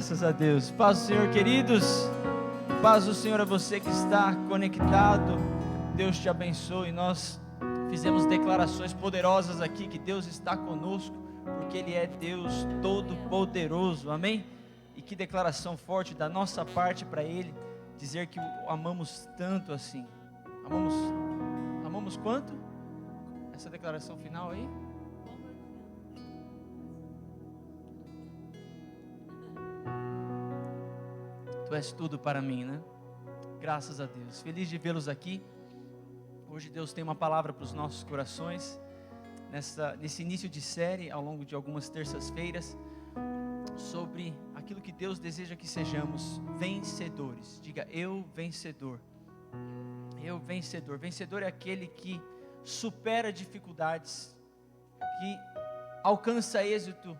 Graças a Deus. Paz do Senhor, queridos. Paz do Senhor a você que está conectado. Deus te abençoe. Nós fizemos declarações poderosas aqui que Deus está conosco, porque Ele é Deus Todo-Poderoso. Amém? E que declaração forte da nossa parte para Ele, dizer que o amamos tanto assim. Amamos quanto? Essa declaração final aí? Tu és tudo para mim, né? Graças a Deus. Feliz de vê-los aqui. Hoje Deus tem uma palavra para os nossos corações. Nesse início de série, ao longo de algumas terças-feiras, sobre aquilo que Deus deseja que sejamos vencedores. Diga, eu vencedor. Eu vencedor. Vencedor é aquele que supera dificuldades, que alcança êxito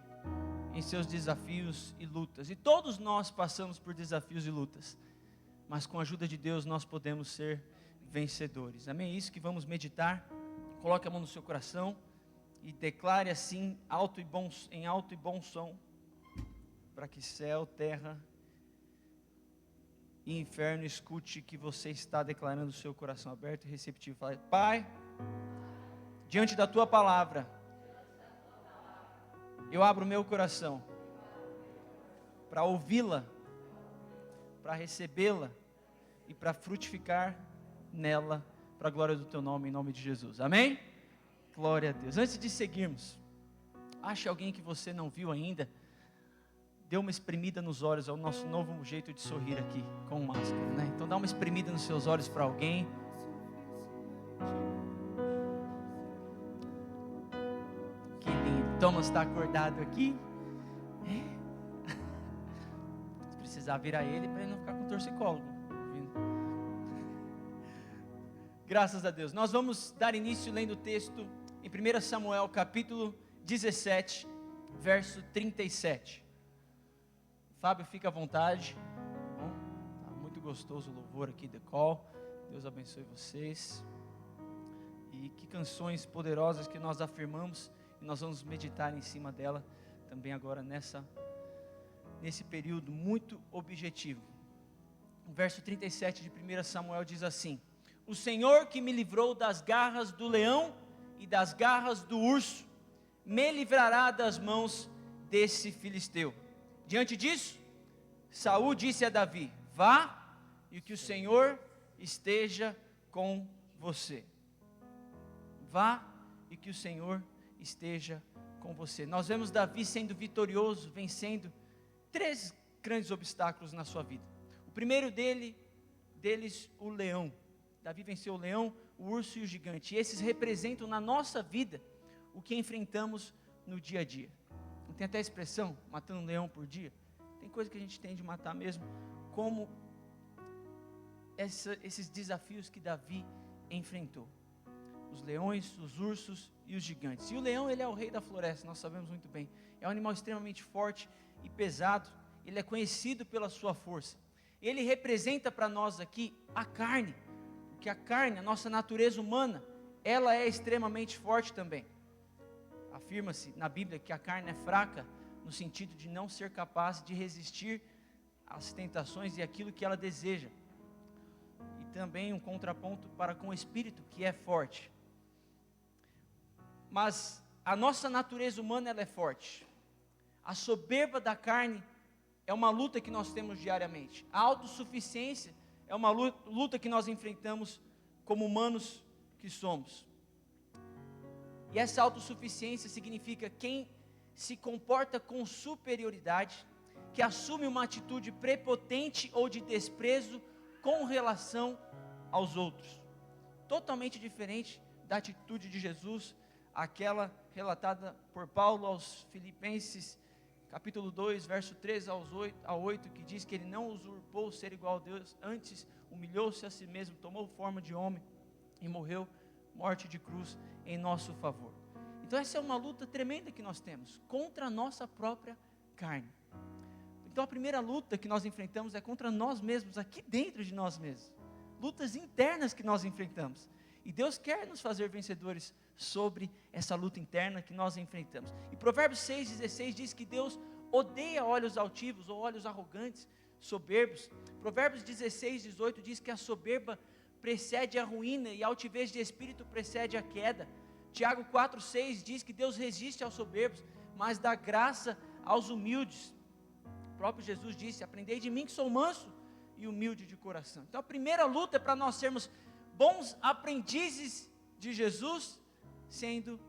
em seus desafios e lutas. E todos nós passamos por desafios e lutas, mas com a ajuda de Deus nós podemos ser vencedores. Amém? É isso que vamos meditar. Coloque a mão no seu coração e declare assim, em alto e bom som, para que céu, terra e inferno escute que você está declarando o seu coração aberto e receptivo. Fala, Pai, diante da Tua palavra, eu abro o meu coração para ouvi-la, para recebê-la e para frutificar nela, para a glória do Teu nome, em nome de Jesus. Amém? Glória a Deus. Antes de seguirmos, ache alguém que você não viu ainda, dê uma espremida nos olhos, é o nosso novo jeito de sorrir aqui, com máscara, né? Então dá uma espremida nos seus olhos para alguém. Que lindo. Thomas está acordado aqui. Se precisar virar ele para ele não ficar com torcicólogo. Graças a Deus. Nós vamos dar início lendo o texto em 1 Samuel capítulo 17, verso 37. Fábio, fica à vontade. Tá muito gostoso o louvor aqui, The Call. Deus abençoe vocês. E que canções poderosas que nós afirmamos, e nós vamos meditar em cima dela também agora nesse período muito objetivo. O verso 37 de 1 Samuel diz assim: O Senhor que me livrou das garras do leão e das garras do urso, me livrará das mãos desse filisteu. Diante disso, Saul disse a Davi: Vá, e que o Senhor esteja com você. Vá, e que o Senhor esteja com você. Nós vemos Davi sendo vitorioso, vencendo 3 grandes obstáculos na sua vida. O primeiro deles, o leão. Davi venceu o leão, o urso e o gigante. E esses representam na nossa vida o que enfrentamos no dia a dia. Não tem até a expressão, matando um leão por dia? Tem coisa que a gente tem de matar mesmo, como esses desafios que Davi enfrentou. Os leões, os ursos e os gigantes. E o leão, ele é o rei da floresta, nós sabemos muito bem. É um animal extremamente forte e pesado. Ele é conhecido pela sua força. Ele representa para nós aqui a carne. Porque a carne, a nossa natureza humana, ela é extremamente forte também. Afirma-se na Bíblia que a carne é fraca, no sentido de não ser capaz de resistir às tentações e aquilo que ela deseja. E também um contraponto para com o espírito, que é forte. Mas a nossa natureza humana, ela é forte. A soberba da carne é uma luta que nós temos diariamente. A autossuficiência é uma luta que nós enfrentamos como humanos que somos. E essa autossuficiência significa quem se comporta com superioridade, que assume uma atitude prepotente ou de desprezo com relação aos outros. Totalmente diferente da atitude de Jesus, aquela relatada por Paulo aos Filipenses, capítulo 2, verso 3 ao 8, que diz que ele não usurpou ser igual a Deus, antes humilhou-se a si mesmo, tomou forma de homem e morreu morte de cruz em nosso favor. Então essa é uma luta tremenda que nós temos, contra a nossa própria carne. Então a primeira luta que nós enfrentamos é contra nós mesmos, aqui dentro de nós mesmos. Lutas internas que nós enfrentamos. E Deus quer nos fazer vencedores sobre essa luta interna que nós enfrentamos. E Provérbios 6,16 diz que Deus odeia olhos altivos ou olhos arrogantes, soberbos. Provérbios 16, 18 diz que a soberba precede a ruína e a altivez de espírito precede a queda. Tiago 4, 6 diz que Deus resiste aos soberbos, mas dá graça aos humildes. O próprio Jesus disse: aprendei de mim que sou manso e humilde de coração. Então a primeira luta é para nós sermos bons aprendizes de Jesus, sendo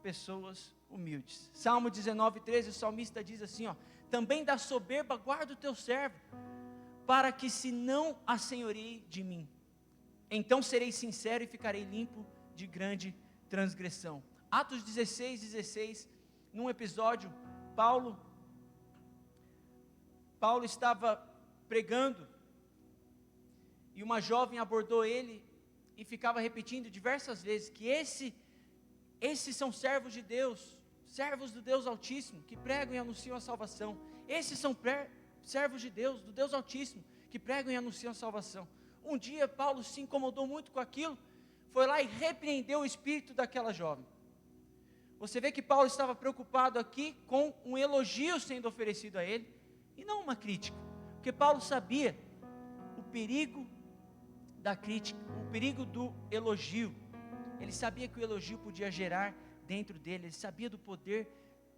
pessoas humildes. Salmo 19, 13, o salmista diz assim, também da soberba guarda o teu servo, para que se não assenhoreie de mim. Então serei sincero e ficarei limpo de grande transgressão. Atos 16, 16, num episódio, Paulo estava pregando, e uma jovem abordou ele, e ficava repetindo diversas vezes, que esses são servos de Deus, servos do Deus Altíssimo, que pregam e anunciam a salvação. Esses são servos de Deus, do Deus Altíssimo, que pregam e anunciam a salvação. Um dia Paulo se incomodou muito com aquilo, foi lá e repreendeu o espírito daquela jovem. Você vê que Paulo estava preocupado aqui com um elogio sendo oferecido a ele, e não uma crítica, porque Paulo sabia o perigo da crítica, o perigo do elogio. Ele sabia que o elogio podia gerar dentro dele, ele sabia do poder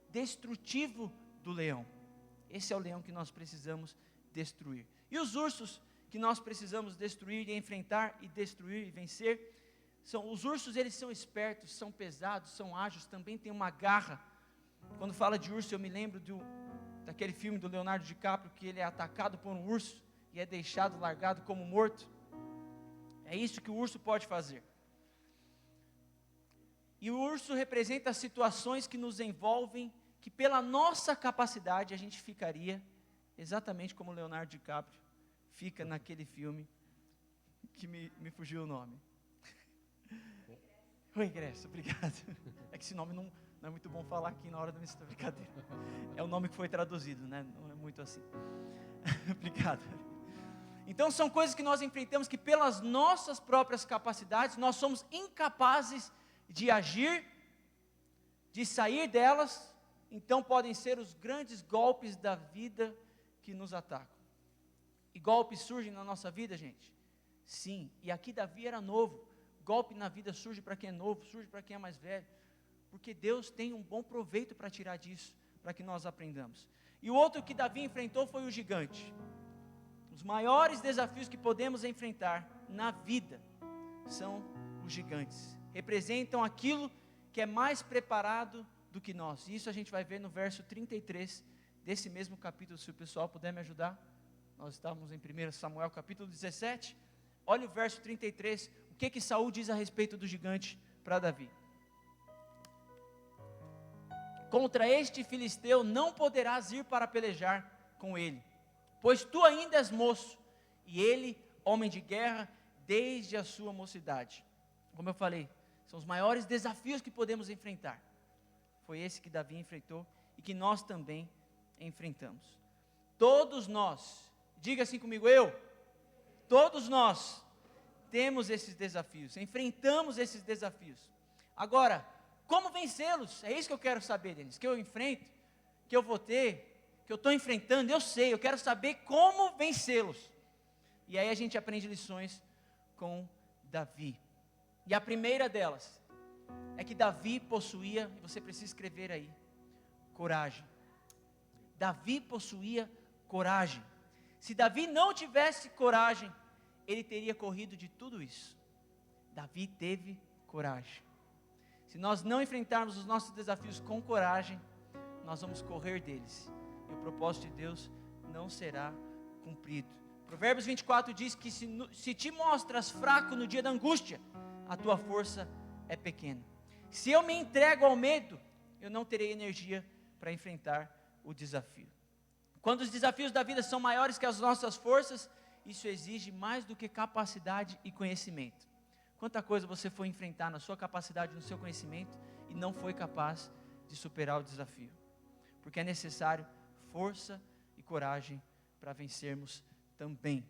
destrutivo do leão. Esse é o leão que nós precisamos destruir. E os ursos que nós precisamos destruir e enfrentar e destruir e vencer, os ursos, eles são espertos, são pesados, são ágeis, também tem uma garra. Quando fala de urso, eu me lembro daquele filme do Leonardo DiCaprio, que ele é atacado por um urso e é deixado largado como morto. É isso que o urso pode fazer. E o urso representa situações que nos envolvem, que pela nossa capacidade a gente ficaria exatamente como o Leonardo DiCaprio fica naquele filme, que me fugiu o nome. O Ingresso, obrigado. É que esse nome não é muito bom falar aqui na hora da minha brincadeira. É o nome que foi traduzido, né? Não é muito assim. Obrigado. Então são coisas que nós enfrentamos que pelas nossas próprias capacidades, nós somos incapazes de agir, de sair delas. Então podem ser os grandes golpes da vida que nos atacam. E golpes surgem na nossa vida, gente? Sim, e aqui Davi era novo. Golpe na vida surge para quem é novo, surge para quem é mais velho, porque Deus tem um bom proveito para tirar disso, para que nós aprendamos. E o outro que Davi enfrentou foi o gigante. Os maiores desafios que podemos enfrentar na vida são os gigantes. Representam aquilo que é mais preparado do que nós. E isso a gente vai ver no verso 33 desse mesmo capítulo, se o pessoal puder me ajudar. Nós estamos em 1 Samuel capítulo 17. Olha o verso 33, o que Saul diz a respeito do gigante para Davi. Contra este filisteu não poderás ir para pelejar com ele, pois tu ainda és moço, e ele, homem de guerra, desde a sua mocidade. Como eu falei, são os maiores desafios que podemos enfrentar. Foi esse que Davi enfrentou, e que nós também enfrentamos. Todos nós, diga assim comigo, todos nós temos esses desafios, enfrentamos esses desafios. Agora, como vencê-los? É isso que eu quero saber, Denis, que eu enfrento, que eu vou ter, que eu estou enfrentando, eu sei, eu quero saber como vencê-los. E aí a gente aprende lições com Davi. E a primeira delas é que Davi possuía, e você precisa escrever aí, coragem. Davi possuía coragem. Se Davi não tivesse coragem, ele teria corrido de tudo isso. Davi teve coragem. Se nós não enfrentarmos os nossos desafios com coragem, nós vamos correr deles, e o propósito de Deus não será cumprido. Provérbios 24 diz que se te mostras fraco no dia da angústia, a tua força é pequena. Se eu me entrego ao medo, eu não terei energia para enfrentar o desafio. Quando os desafios da vida são maiores que as nossas forças, isso exige mais do que capacidade e conhecimento. Quanta coisa você foi enfrentar na sua capacidade, no seu conhecimento, e não foi capaz de superar o desafio. Porque é necessário força e coragem para vencermos também.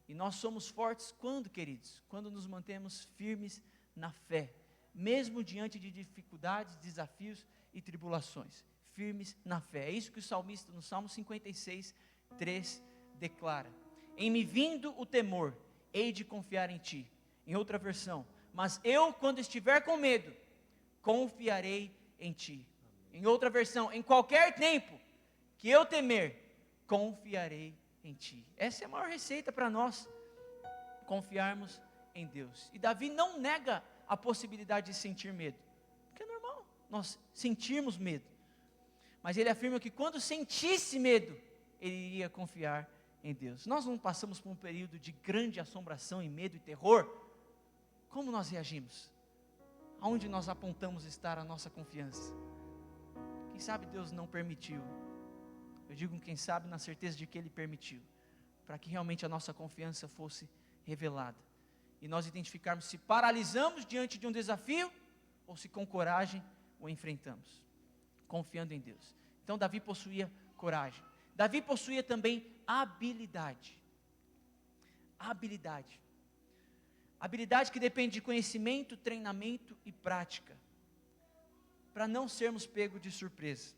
E nós somos fortes quando, queridos? Quando nos mantemos firmes na fé, mesmo diante de dificuldades, desafios e tribulações. firmes na fé. É isso que o salmista no Salmo 56, 3 declara. Em me vindo o temor, hei de confiar em ti. Em outra versão, mas eu, quando estiver com medo, confiarei em ti. Em outra versão, em qualquer tempo que eu temer, confiarei em ti. Essa é a maior receita para nós, confiarmos em Deus. E Davi não nega a possibilidade de sentir medo, porque é normal nós sentirmos medo, mas ele afirma que quando sentisse medo, ele iria confiar em Deus. Nós não passamos por um período de grande assombração e medo e terror? Como nós reagimos? Aonde nós apontamos estar a nossa confiança? Quem sabe Deus não permitiu. Eu digo quem sabe na certeza de que Ele permitiu, para que realmente a nossa confiança fosse revelada, e nós identificarmos se paralisamos diante de um desafio, ou se com coragem o enfrentamos, confiando em Deus. Então Davi possuía coragem. Davi possuía também habilidade. Habilidade que depende de conhecimento, treinamento e prática, para não sermos pegos de surpresa.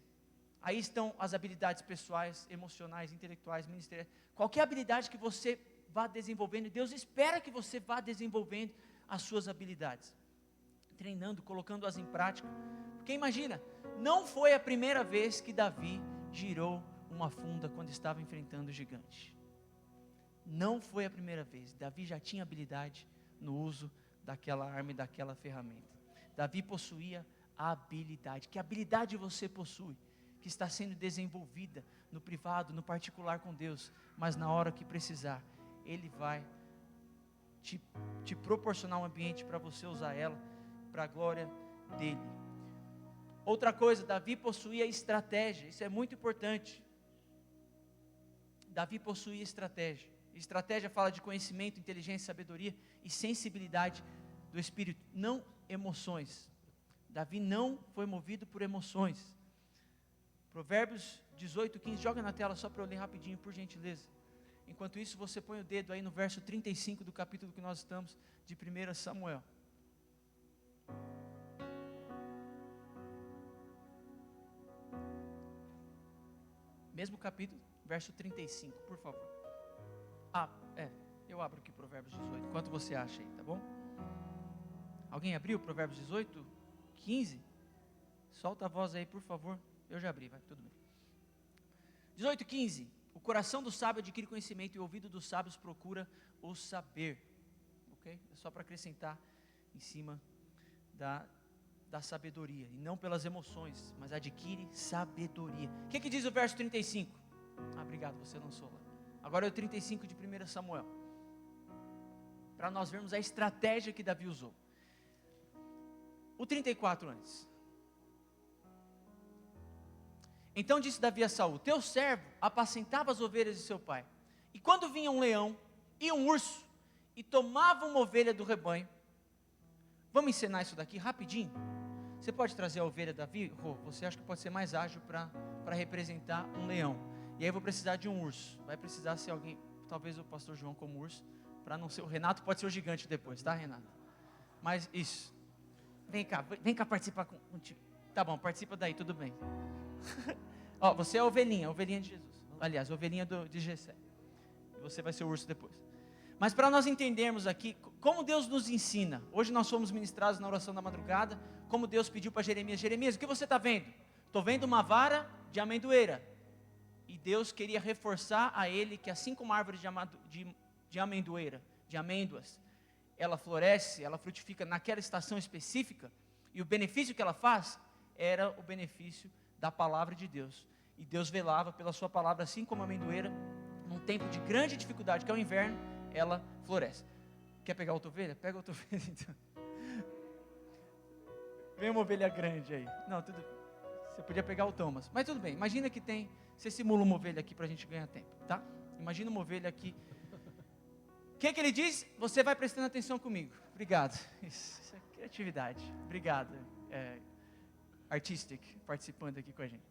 Aí estão as habilidades pessoais, emocionais, intelectuais, ministeriais. Qualquer habilidade que você vá desenvolvendo, Deus espera que você vá desenvolvendo as suas habilidades, treinando, colocando-as em prática. Porque imagina, não foi a primeira vez que Davi girou uma funda quando estava enfrentando o gigante. Não foi a primeira vez. Davi já tinha habilidade no uso daquela arma e daquela ferramenta. Davi possuía a habilidade. Que habilidade você possui, que está sendo desenvolvida no privado, no particular com Deus, mas na hora que precisar, Ele vai te proporcionar um ambiente para você usar ela, para a glória dEle. Outra coisa, Davi possuía estratégia. Isso é muito importante. Davi possuía estratégia. Estratégia fala de conhecimento, inteligência, sabedoria e sensibilidade do espírito, não emoções. Davi não foi movido por emoções. Provérbios 18:15, joga na tela só para eu ler rapidinho, por gentileza. Enquanto isso, você põe o dedo aí no verso 35 do capítulo que nós estamos, de 1 Samuel. Mesmo capítulo, verso 35, por favor. Eu abro aqui Provérbios 18, quanto você acha aí, tá bom? Alguém abriu Provérbios 18, 15? Solta a voz aí, por favor. Eu já abri, vai, tudo bem. 18, 15. O coração do sábio adquire conhecimento e o ouvido dos sábios procura o saber. Ok? É só para acrescentar em cima da sabedoria. E não pelas emoções, mas adquire sabedoria. O que diz o verso 35? Obrigado, você lançou lá. Agora é o 35 de 1 Samuel. Para nós vermos a estratégia que Davi usou. O 34 antes. Então disse Davi a Saul: teu servo apacentava as ovelhas de seu pai. E quando vinha um leão e um urso, e tomava uma ovelha do rebanho. Vamos ensinar isso daqui rapidinho? Você pode trazer a ovelha, Davi? Você acha que pode ser mais ágil para representar um leão. E aí eu vou precisar de um urso. Vai precisar ser alguém, talvez o pastor João como urso, para não ser o Renato, pode ser o gigante depois, tá, Renato? Mas isso. Vem cá participar contigo. Tá bom, participa daí, tudo bem. Você é a ovelhinha de Jesus. Aliás, a ovelhinha de Jessé. Você vai ser o urso depois. Mas para nós entendermos aqui, como Deus nos ensina. Hoje nós fomos ministrados na oração da madrugada, como Deus pediu para Jeremias: Jeremias, o que você está vendo? Estou vendo uma vara de amendoeira. E Deus queria reforçar a ele que assim como a árvore de amendoeira, de amêndoas, ela floresce, ela frutifica naquela estação específica, e o benefício que ela faz, era o benefício da palavra de Deus. E Deus velava pela sua palavra, assim como a amendoeira, num tempo de grande dificuldade, que é o inverno, ela floresce. Quer pegar outra ovelha? Pega outra ovelha então. Vem uma ovelha grande aí. Não, tudo. Você podia pegar o Thomas, mas tudo bem. Imagina que tem. Você simula uma ovelha aqui para a gente ganhar tempo, tá? Imagina uma ovelha aqui. O que ele diz? Você vai prestando atenção comigo. Obrigado. Isso é criatividade. Obrigado. Artistic, participando aqui com a gente.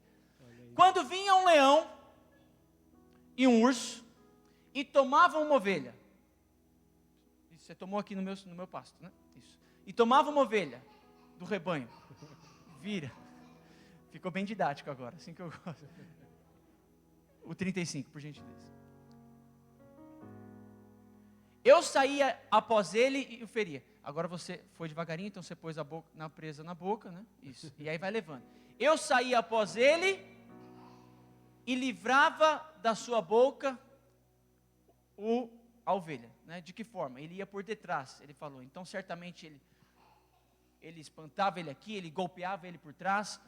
Quando vinha um leão e um urso e tomavam uma ovelha. Isso, você tomou aqui no meu pasto, né? Isso. E tomava uma ovelha do rebanho. Vira. Ficou bem didático agora, assim que eu gosto. O 35, por gentileza. Eu saía após ele e o feria. Agora você foi devagarinho, então você pôs a boca presa na boca, né? Isso. E aí vai levando. Eu saía após ele e livrava da sua boca a ovelha, né? De que forma? Ele ia por detrás, ele falou. Então certamente ele espantava ele aqui, ele golpeava ele por trás.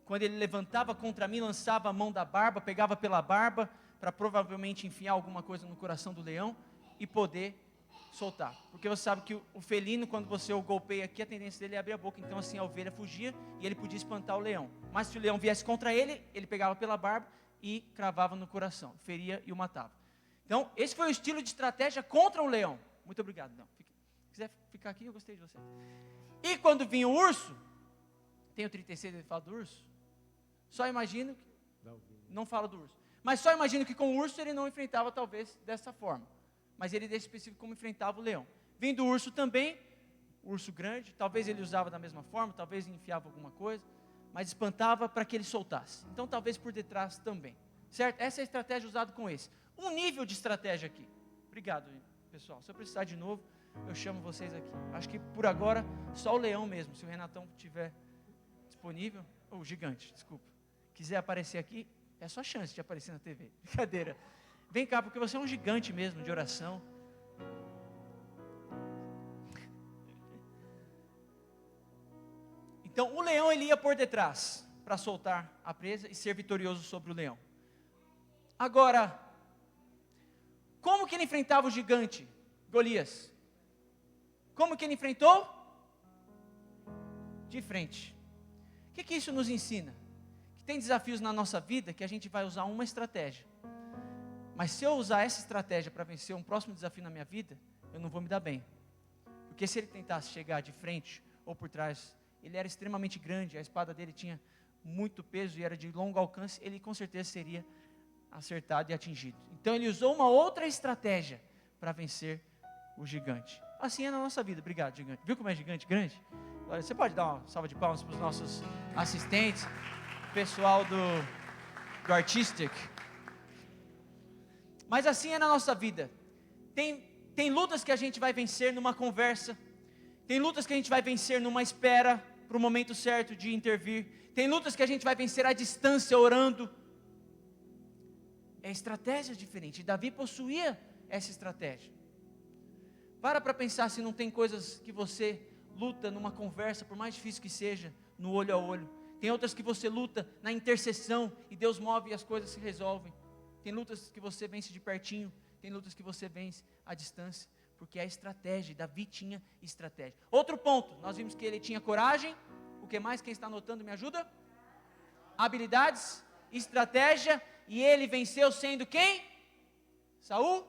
Quando ele levantava contra mim, lançava a mão da barba, pegava pela barba, para provavelmente enfiar alguma coisa no coração do leão e poder soltar. Porque você sabe que o felino, quando você o golpeia aqui, a tendência dele é abrir a boca. Então assim a ovelha fugia e ele podia espantar o leão. Mas se o leão viesse contra ele, ele pegava pela barba e cravava no coração, feria e o matava. Então esse foi o estilo de estratégia contra o leão. Muito obrigado, não. Se quiser ficar aqui, eu gostei de você. E quando vinha o urso, tem o 36, ele fala do urso. Só imagino que, não fala do urso, mas só imagino que com o urso ele não enfrentava talvez dessa forma. Mas ele deixa específico como enfrentava o leão. Vindo o urso também, o urso grande, talvez ele usava da mesma forma, talvez enfiava alguma coisa, mas espantava para que ele soltasse. Então talvez por detrás também, certo? Essa é a estratégia usada com esse. Um nível de estratégia aqui. Obrigado, pessoal. Se eu precisar de novo, eu chamo vocês aqui. Acho que por agora, só o leão mesmo, se o Renatão tiver disponível, ou gigante, desculpa. Quiser aparecer aqui, é a sua chance de aparecer na TV. Brincadeira. Vem cá, porque você é um gigante mesmo de oração. Então, o leão ele ia por detrás para soltar a presa e ser vitorioso sobre o leão. Agora, como que ele enfrentava o gigante, Golias? Como que ele enfrentou? De frente. O que isso nos ensina? Que tem desafios na nossa vida que a gente vai usar uma estratégia. Mas se eu usar essa estratégia para vencer um próximo desafio na minha vida, eu não vou me dar bem. Porque se ele tentasse chegar de frente ou por trás, ele era extremamente grande, a espada dele tinha muito peso e era de longo alcance, ele com certeza seria acertado e atingido. Então ele usou uma outra estratégia para vencer o gigante. Assim é na nossa vida. Obrigado, gigante. Viu como é gigante grande? Olha, você pode dar uma salva de palmas para os nossos assistentes, pessoal do Artistic. Mas assim é na nossa vida. Tem lutas que a gente vai vencer numa conversa. Tem lutas que a gente vai vencer numa espera para o momento certo de intervir. Tem lutas que a gente vai vencer à distância, orando. É estratégia diferente. Davi possuía essa estratégia. Para pensar se não tem coisas que você luta numa conversa, por mais difícil que seja, no olho a olho. Tem outras que você luta na intercessão e Deus move e as coisas se resolvem. Tem lutas que você vence de pertinho, tem lutas que você vence à distância, porque é estratégia, Davi tinha estratégia. Outro ponto, nós vimos que ele tinha coragem, o que mais, quem está anotando me ajuda? Habilidades, estratégia, e ele venceu sendo quem? Saul?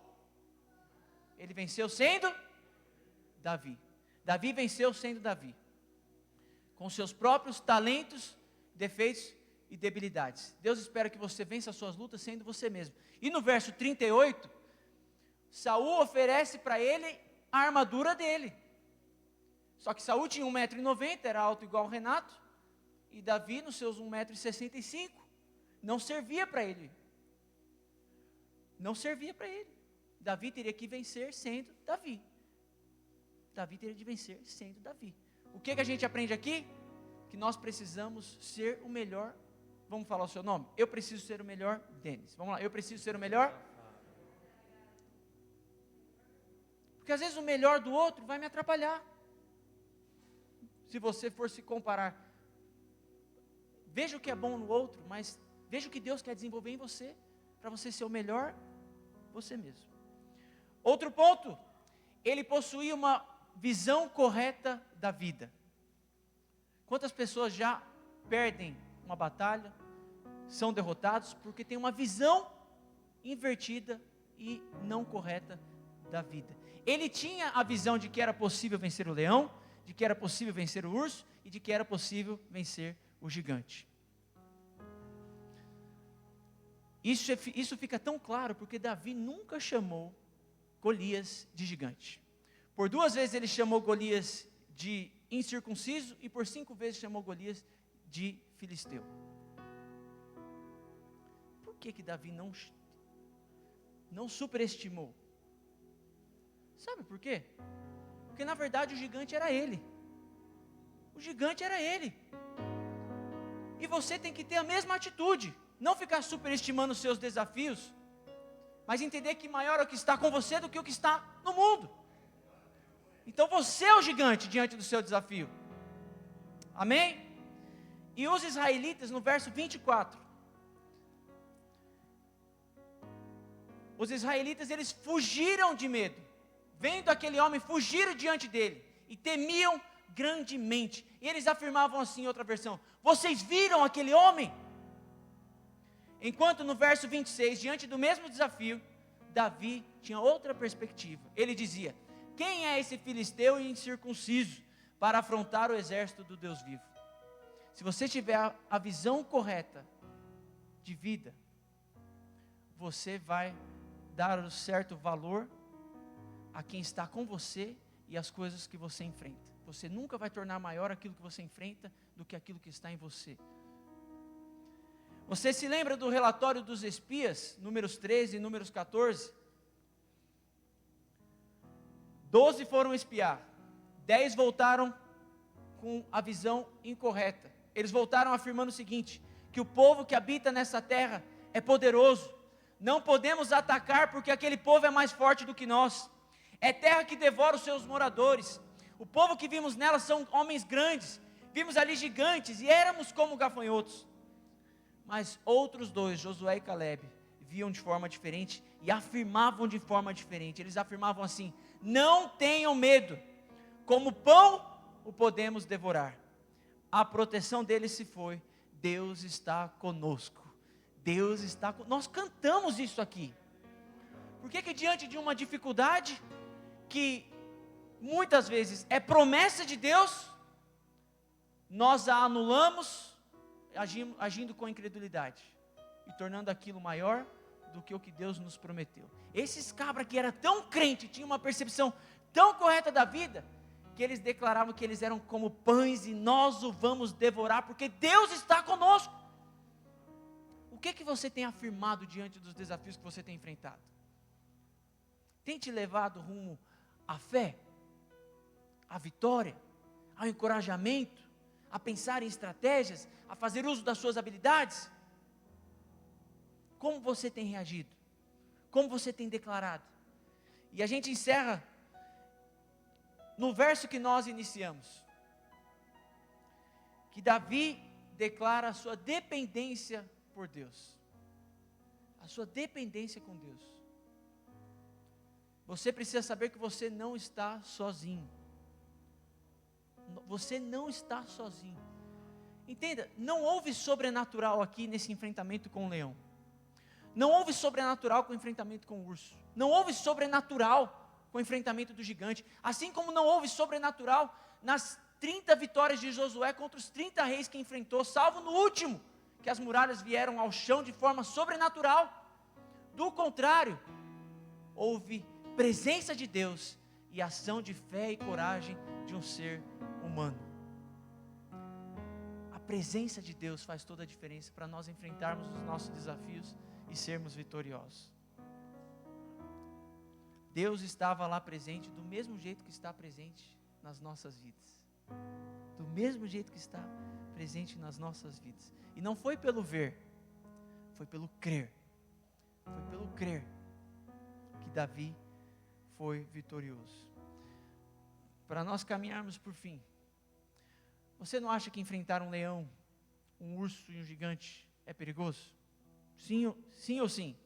Ele venceu sendo Davi. Davi venceu sendo Davi, com seus próprios talentos, defeitos e debilidades. Deus espera que você vença as suas lutas sendo você mesmo. E no verso 38, Saul oferece para ele a armadura dele. Só que Saul tinha 1,90 m, era alto igual o Renato, e Davi nos seus 1,65 m, não servia para ele. Não servia para ele. Davi teria que vencer sendo Davi. Davi teria de vencer sendo Davi. O que a gente aprende aqui? Que nós precisamos ser o melhor. Vamos falar o seu nome? Eu preciso ser o melhor, Denis. Vamos lá, eu preciso ser o melhor. Porque às vezes o melhor do outro vai me atrapalhar. Se você for se comparar, veja o que é bom no outro, mas veja o que Deus quer desenvolver em você, para você ser o melhor, você mesmo. Outro ponto, ele possuía uma visão correta da vida. Quantas pessoas já perdem uma batalha, são derrotados porque tem uma visão invertida e não correta da vida. Ele tinha a visão de que era possível vencer o leão, de que era possível vencer o urso e de que era possível vencer o gigante. Isso fica tão claro porque Davi nunca chamou Golias de gigante. Por 2 vezes ele chamou Golias de incircunciso e por 5 vezes chamou Golias de filisteu. Por que Davi não superestimou? Sabe por quê? Porque na verdade o gigante era ele. O gigante era ele. E você tem que ter a mesma atitude. Não ficar superestimando os seus desafios, mas entender que maior é o que está com você do que o que está no mundo. Então você é o gigante diante do seu desafio. Amém? E os israelitas, no verso 24, os israelitas, eles fugiram de medo, vendo aquele homem, fugiram diante dele, e temiam grandemente, e eles afirmavam assim, em outra versão: vocês viram aquele homem? Enquanto no verso 26, diante do mesmo desafio, Davi tinha outra perspectiva. Ele dizia: quem é esse filisteu incircunciso para afrontar o exército do Deus vivo? Se você tiver a visão correta de vida, você vai dar o certo valor a quem está com você e as coisas que você enfrenta. Você nunca vai tornar maior aquilo que você enfrenta do que aquilo que está em você. Você se lembra do relatório dos espias, números 13 e números 14? 12 foram espiar, 10 voltaram com a visão incorreta. Eles voltaram afirmando o seguinte: que o povo que habita nessa terra é poderoso, não podemos atacar porque aquele povo é mais forte do que nós, é terra que devora os seus moradores, o povo que vimos nela são homens grandes, vimos ali gigantes e éramos como gafanhotos. Mas outros dois, Josué e Calebe, viam de forma diferente e afirmavam de forma diferente. Eles afirmavam assim: não tenham medo, como pão o podemos devorar. A proteção deles se foi, Deus está conosco. Deus está conosco. Nós cantamos isso aqui. Por que diante de uma dificuldade, que muitas vezes é promessa de Deus, nós a anulamos, agindo com incredulidade e tornando aquilo maior do que o que Deus nos prometeu? Esses cabras que eram tão crentes, tinham uma percepção tão correta da vida, que eles declaravam que eles eram como pães e nós o vamos devorar, porque Deus está conosco. O que você tem afirmado diante dos desafios que você tem enfrentado? Tem te levado rumo à fé, à vitória, ao encorajamento, a pensar em estratégias, a fazer uso das suas habilidades? Como você tem reagido? Como você tem declarado? E a gente encerra no verso que nós iniciamos, que Davi declara a sua dependência por Deus, a sua dependência com Deus. Você precisa saber que você não está sozinho. Você não está sozinho. Entenda, não houve sobrenatural aqui nesse enfrentamento com o leão. Não houve sobrenatural com o enfrentamento com o urso. Não houve sobrenatural com o enfrentamento do gigante. Assim como não houve sobrenatural nas 30 vitórias de Josué contra os 30 reis que enfrentou, salvo no último, que as muralhas vieram ao chão de forma sobrenatural. Do contrário, houve presença de Deus e ação de fé e coragem de um ser humano. A presença de Deus faz toda a diferença para nós enfrentarmos os nossos desafios e sermos vitoriosos. Deus estava lá presente do mesmo jeito que está presente nas nossas vidas. Do mesmo jeito que está presente nas nossas vidas. E não foi pelo ver, foi pelo crer. Foi pelo crer que Davi foi vitorioso. Para nós caminharmos por fim, você não acha que enfrentar um leão, um urso e um gigante é perigoso? Sim ou sim?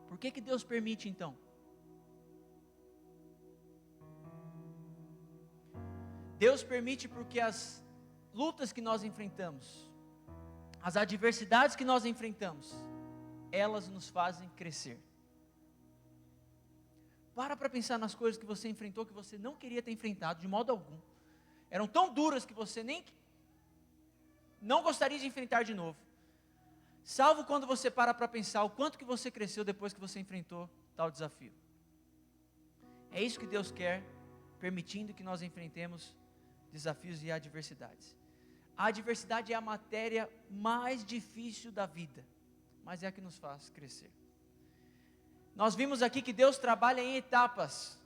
Por que Deus permite então? Deus permite porque as lutas que nós enfrentamos, as adversidades que nós enfrentamos, elas nos fazem crescer. Para pensar nas coisas que você enfrentou, que você não queria ter enfrentado de modo algum. Eram tão duras que você não gostaria de enfrentar de novo. Salvo quando você para pensar o quanto que você cresceu depois que você enfrentou tal desafio. É isso que Deus quer, permitindo que nós enfrentemos desafios e adversidades. A adversidade é a matéria mais difícil da vida, mas é a que nos faz crescer. Nós vimos aqui que Deus trabalha em etapas.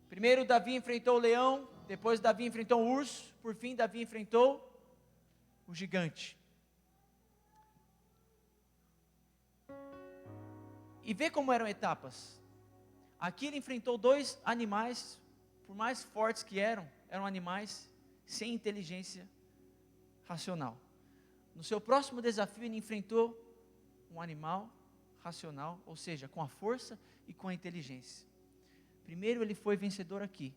Primeiro Davi enfrentou o leão, depois Davi enfrentou o urso, por fim Davi enfrentou o gigante. E vê como eram etapas. Aqui ele enfrentou 2 animais, por mais fortes que eram animais sem inteligência racional. No seu próximo desafio ele enfrentou um animal racional, ou seja, com a força e com a inteligência. Primeiro ele foi vencedor aqui,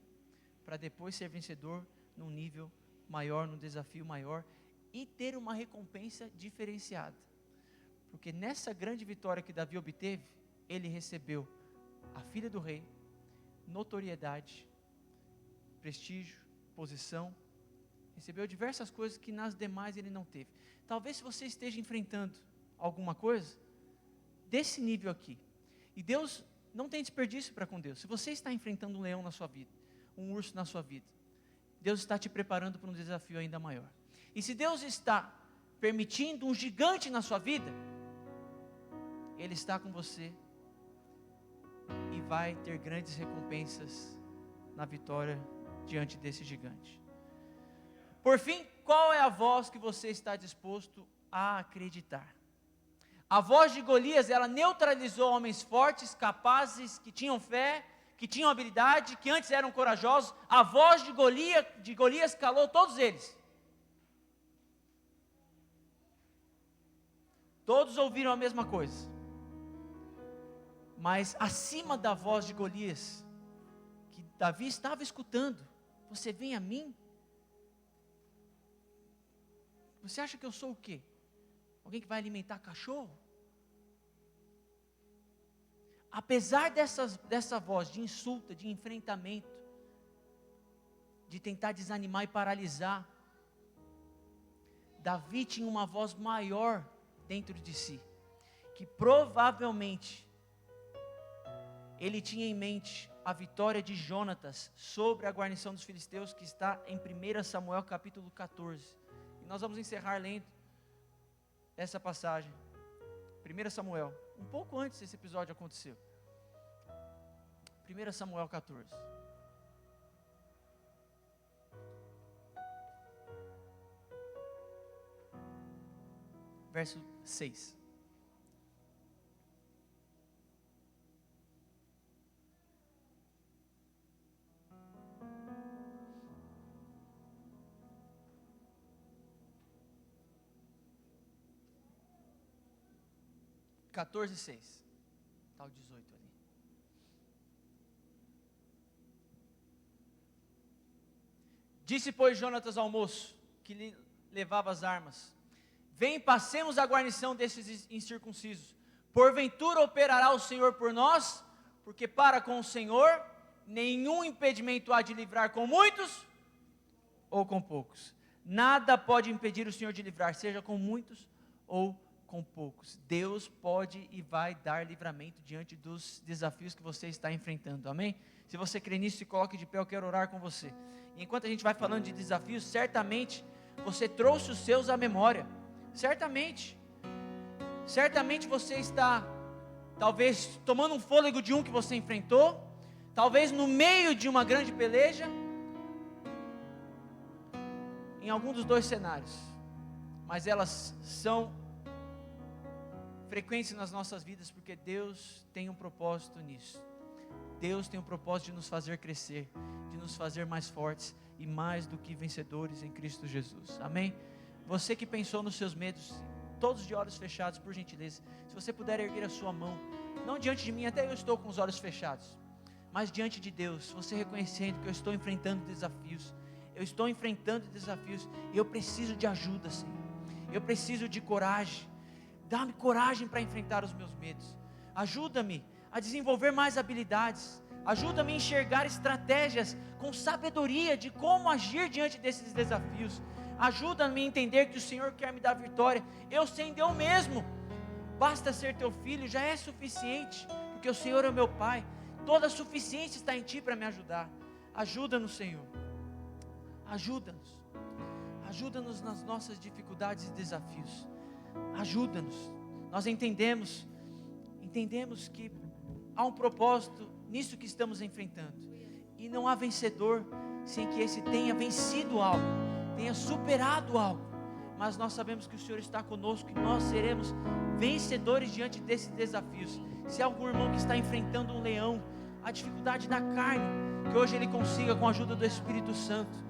para depois ser vencedor num nível maior, num desafio maior, e ter uma recompensa diferenciada. Porque nessa grande vitória que Davi obteve, ele recebeu a filha do rei, notoriedade, prestígio, posição, recebeu diversas coisas que nas demais ele não teve. Talvez se você esteja enfrentando alguma coisa desse nível aqui, e Deus não tem desperdício para com Deus. Se você está enfrentando um leão na sua vida, um urso na sua vida, Deus está te preparando para um desafio ainda maior. E se Deus está permitindo um gigante na sua vida, Ele está com você e vai ter grandes recompensas na vitória diante desse gigante. Por fim, qual é a voz que você está disposto a acreditar? A voz de Golias, ela neutralizou homens fortes, capazes, que tinham fé, que tinham habilidade, que antes eram corajosos. A voz de Golias calou todos eles. Todos ouviram a mesma coisa. Mas acima da voz de Golias, que Davi estava escutando, você vem a mim? Você acha que eu sou o quê? Alguém que vai alimentar cachorro? Apesar dessa voz de insulto, de enfrentamento, de tentar desanimar e paralisar, Davi tinha uma voz maior dentro de si, que provavelmente ele tinha em mente a vitória de Jonatas sobre a guarnição dos filisteus, que está em 1 Samuel capítulo 14. E nós vamos encerrar lendo essa passagem. 1 Samuel, um pouco antes desse episódio aconteceu. 1 Samuel 14. Verso 6. Está o 18 ali. Disse, pois, Jonatas ao moço, que lhe levava as armas: vem, passemos a guarnição desses incircuncisos. Porventura operará o Senhor por nós? Porque para com o Senhor nenhum impedimento há de livrar com muitos ou com poucos. Nada pode impedir o Senhor de livrar, seja com muitos ou com poucos. Deus pode e vai dar livramento diante dos desafios que você está enfrentando, amém? Se você crê nisso, se coloque de pé, eu quero orar com você. E enquanto a gente vai falando de desafios, certamente você trouxe os seus à memória, certamente você está, talvez, tomando um fôlego de um que você enfrentou, talvez no meio de uma grande peleja, em algum dos dois cenários, mas elas são frequentes nas nossas vidas, porque Deus tem um propósito nisso. Deus tem um propósito de nos fazer crescer, de nos fazer mais fortes e mais do que vencedores em Cristo Jesus, amém? Você que pensou nos seus medos, todos de olhos fechados, por gentileza, se você puder erguer a sua mão, não diante de mim, até eu estou com os olhos fechados, mas diante de Deus, você reconhecendo que eu estou enfrentando desafios, e eu preciso de ajuda, Senhor, eu preciso de coragem. Dá-me coragem para enfrentar os meus medos. Ajuda-me a desenvolver mais habilidades. Ajuda-me a enxergar estratégias com sabedoria de como agir diante desses desafios. Ajuda-me a entender que o Senhor quer me dar vitória. Eu sendo eu mesmo, basta ser teu filho, já é suficiente, porque o Senhor é o meu Pai. Toda a suficiência está em Ti para me ajudar. Ajuda-nos, Senhor. Ajuda-nos. Ajuda-nos nas nossas dificuldades e desafios. Ajuda-nos. Nós entendemos que há um propósito nisso que estamos enfrentando. E não há vencedor sem que esse tenha vencido algo, tenha superado algo. Mas nós sabemos que o Senhor está conosco e nós seremos vencedores diante desses desafios. Se há algum irmão que está enfrentando um leão, a dificuldade da carne, que hoje ele consiga, com a ajuda do Espírito Santo,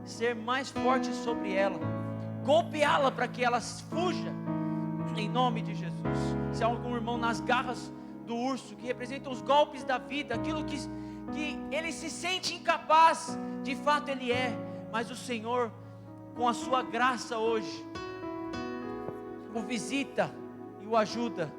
ser mais forte sobre ela, golpeá-la para que ela fuja, em nome de Jesus. Se há algum irmão nas garras do urso, que representa os golpes da vida, aquilo que ele se sente incapaz, de fato ele é, mas o Senhor, com a sua graça hoje, o visita e o ajuda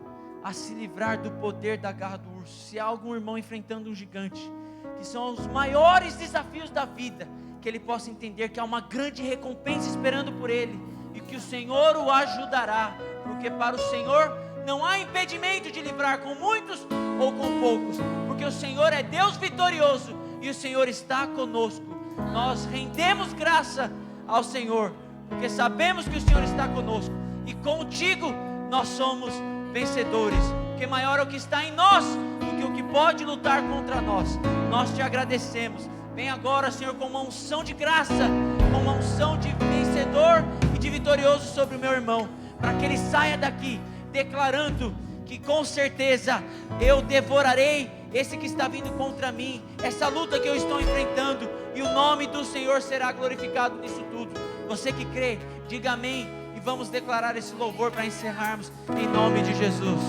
a se livrar do poder da garra do urso. Se há algum irmão enfrentando um gigante, que são os maiores desafios da vida, que ele possa entender que há uma grande recompensa esperando por ele, e que o Senhor o ajudará, porque para o Senhor não há impedimento de livrar com muitos ou com poucos, porque o Senhor é Deus vitorioso, e o Senhor está conosco. Nós rendemos graça ao Senhor, porque sabemos que o Senhor está conosco, e contigo nós somos vencedores, porque maior é o que está em nós, do que o que pode lutar contra nós. Nós te agradecemos. Vem agora, Senhor, com uma unção de graça, com uma unção de vencedor e de vitorioso sobre o meu irmão, para que ele saia daqui declarando que com certeza eu devorarei esse que está vindo contra mim, essa luta que eu estou enfrentando, e o nome do Senhor será glorificado nisso tudo. Você que crê, diga amém, e vamos declarar esse louvor para encerrarmos, em nome de Jesus.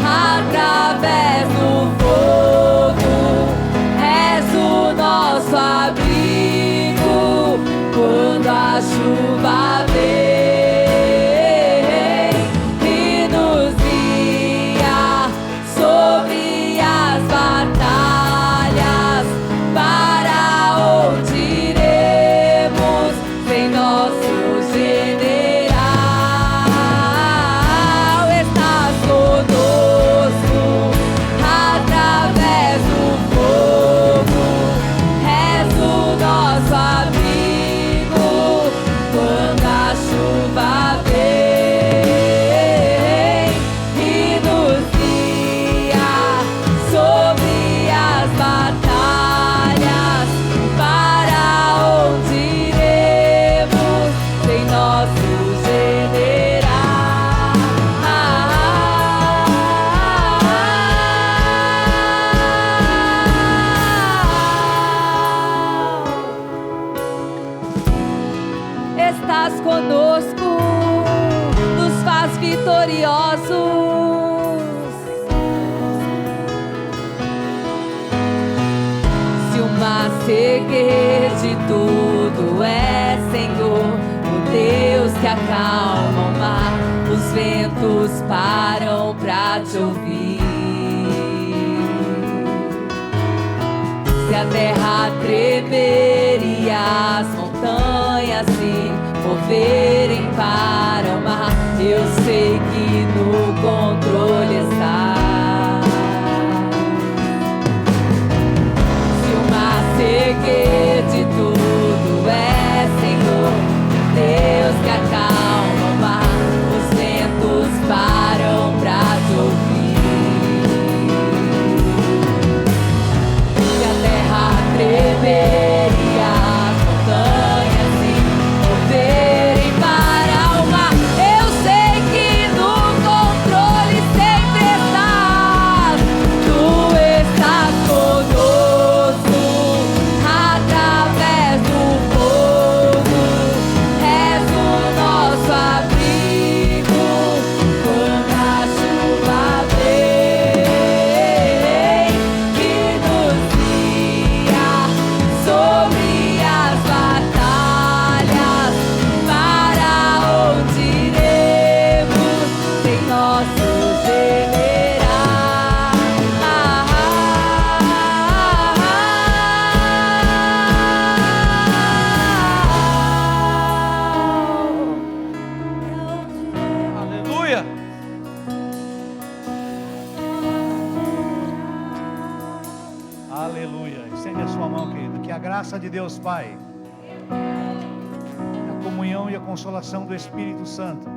Através do fogo, és o nosso abrigo, quando a chuva vem e nos guia sobre as batalhas, para onde iremos sem nosso general. Estás conosco através do fogo, és o nosso abrigo, quando a chuva vem e nos guia sobre as batalhas, para onde iremos sem nosso general. Estás conosco, nos faz vitoriosos. Se uma cegueira de tudo é Senhor, o Deus que acalma o mar, os ventos param pra te ouvir. Se a terra tremer e as montanhas se moverem para o mar, eu sei que no controle está. Se uma cegueira de tudo é Senhor, Deus que acalma o mar, os ventos param pra te ouvir. Se a terra tremer e as montanhas se moverem para graça de Deus Pai, a comunhão e a consolação do Espírito Santo